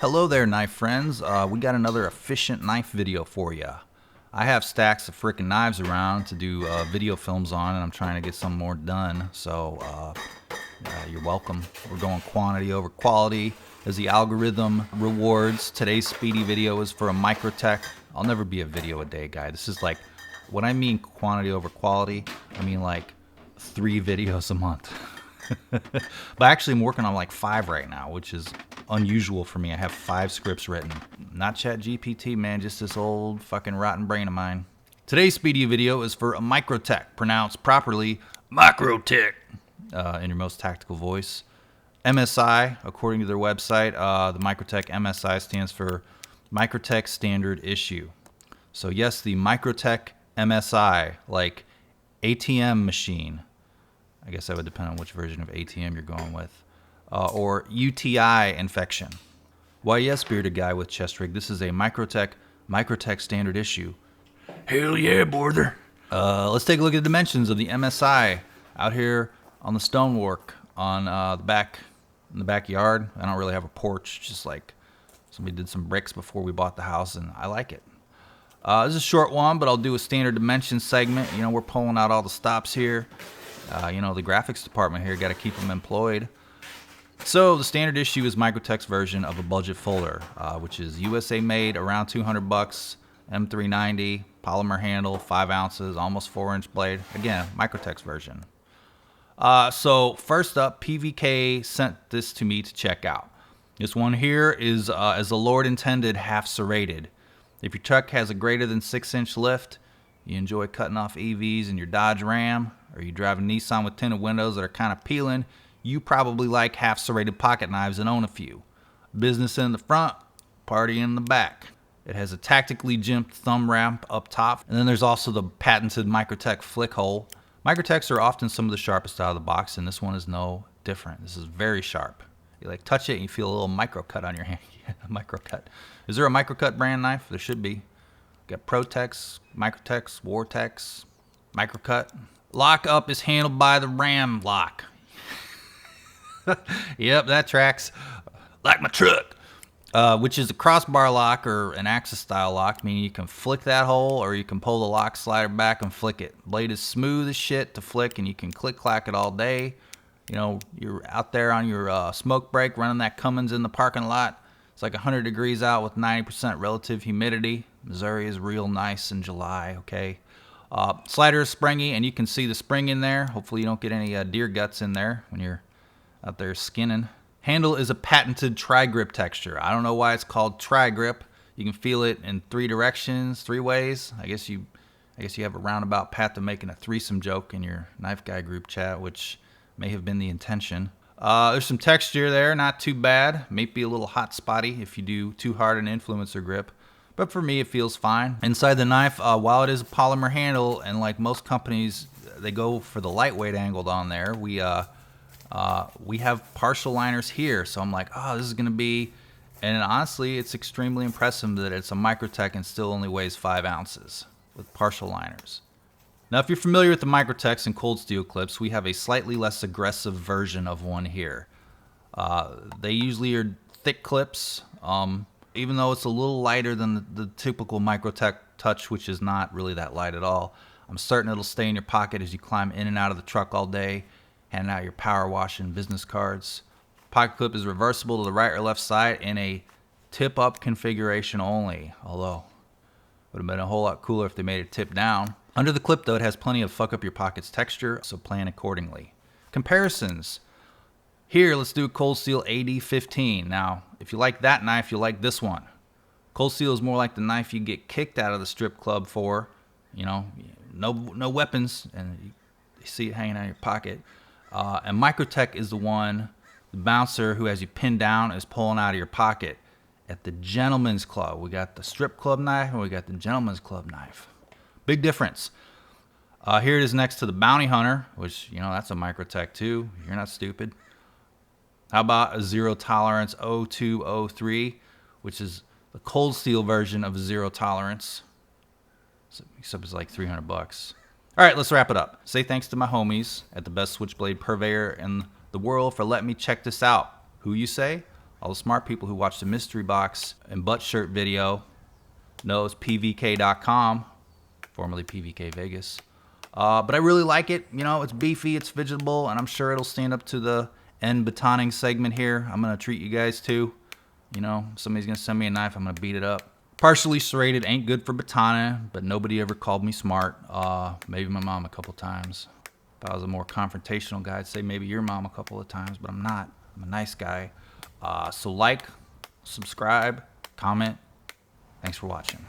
Hello there, knife friends. We got another efficient knife video for you. I have stacks of freaking knives around to do video films on, and I'm trying to get some more done. So you're welcome. We're going quantity over quality as the algorithm rewards. Today's speedy video is for a Microtech. I'll never be a video a day guy. This is like, when I mean quantity over quality, I mean like 3 videos a month. But actually I'm working on like 5 right now, which is unusual for me. I have 5 scripts written. Not ChatGPT, man, just this old fucking rotten brain of mine. Today's speedy video is for a Microtech, pronounced properly Microtech in your most tactical voice. MSI, according to their website, the Microtech MSI stands for Microtech Standard Issue. So yes, the Microtech MSI, like ATM machine. I guess that would depend on which version of ATM you're going with. Or UTI infection. Why yes, bearded guy with chest rig, this is a Microtech Standard Issue. Hell yeah, border. Let's take a look at the dimensions of the MSI out here on the stonework on in the backyard. I don't really have a porch, just like somebody did some bricks before we bought the house, and I like it. This is a short one, but I'll do a standard dimension segment. You know, we're pulling out all the stops here. You know, the graphics department here got to keep them employed. So the standard issue is Microtech's version of a budget folder, which is USA made, around $200, M390, polymer handle, 5 ounces, almost 4-inch blade. Again, Microtech's version. So first up, PVK sent this to me to check out. This one here is, as the Lord intended, half serrated. If your truck has a greater than 6-inch lift, you enjoy cutting off EVs in your Dodge Ram, or you drive a Nissan with tinted windows that are kind of peeling, you probably like half serrated pocket knives and own a few. Business in the front, party in the back. It has a tactically jimped thumb ramp up top, and then there's also the patented Microtech flick hole. Microtechs are often some of the sharpest out of the box, and this one is no different. This is very sharp. You like touch it and you feel a little micro cut on your hand. Micro cut. Is there a Microcut brand knife? There should be. Got Protex, Microtechs, Vortex, Microcut. Lock up is handled by the ram lock. Yep, that tracks. Like my truck. Which is a crossbar lock or an axis style lock, meaning you can flick that hole or you can pull the lock slider back and flick it. Blade is smooth as shit to flick, and you can click clack it all day. You know, you're out there on your smoke break running that Cummins in the parking lot. It's like 100 degrees out with 90% relative humidity. Missouri is real nice in July, okay? Slider is springy, and you can see the spring in there. Hopefully you don't get any deer guts in there when you're out there skinning. Handle is a patented tri-grip texture. I don't know why it's called tri-grip. You can feel it in 3 directions, 3 ways. I guess you have a roundabout path to making a threesome joke in your knife guy group chat, which may have been the intention. There's some texture there, not too bad. May be a little hot spotty if you do too hard an influencer grip. But for me, it feels fine. Inside the knife, while it is a polymer handle, and like most companies, they go for the lightweight angled on there, we have partial liners here. So I'm like, oh, this is going to be... And honestly, it's extremely impressive that it's a Microtech and still only weighs 5 ounces with partial liners. Now, if you're familiar with the Microtechs and cold steel clips, we have a slightly less aggressive version of one here. They usually are thick clips. Even though it's a little lighter than the typical Microtech touch, which is not really that light at all, I'm certain it'll stay in your pocket as you climb in and out of the truck all day, handing out your power wash and business cards. Pocket clip is reversible to the right or left side in a tip-up configuration only, although it would have been a whole lot cooler if they made it tip down. Under the clip, though, it has plenty of fuck up your pockets texture, so plan accordingly. Comparisons. Here, let's do a Cold Steel AD-15. Now, if you like that knife, you'll like this one. Cold Steel is more like the knife you get kicked out of the strip club for. You know, no weapons, and you see it hanging out of your pocket. And Microtech is the one, the bouncer who has you pinned down is pulling out of your pocket. At the gentleman's club, we got the strip club knife and we got the gentleman's club knife. Big difference. Here it is next to the Bounty Hunter, which, you know, that's a Microtech too. You're not stupid. How about a Zero Tolerance 0203, which is the cold steel version of Zero Tolerance, except it's like $300. All right, let's wrap it up. Say thanks to my homies at the best switchblade purveyor in the world for letting me check this out. Who you say? All the smart people who watch the mystery box and butt shirt video knows pvk.com, formerly PVK Vegas. But I really like it. You know, it's beefy, it's fidgetable, and I'm sure it'll stand up to the end batoning segment here. I'm going to treat you guys to. You know, somebody's going to send me a knife, I'm going to beat it up. Partially serrated, ain't good for batoning, but nobody ever called me smart. Maybe my mom a couple times. If I was a more confrontational guy, I'd say maybe your mom a couple of times, but I'm not. I'm a nice guy. So like, subscribe, comment. Thanks for watching.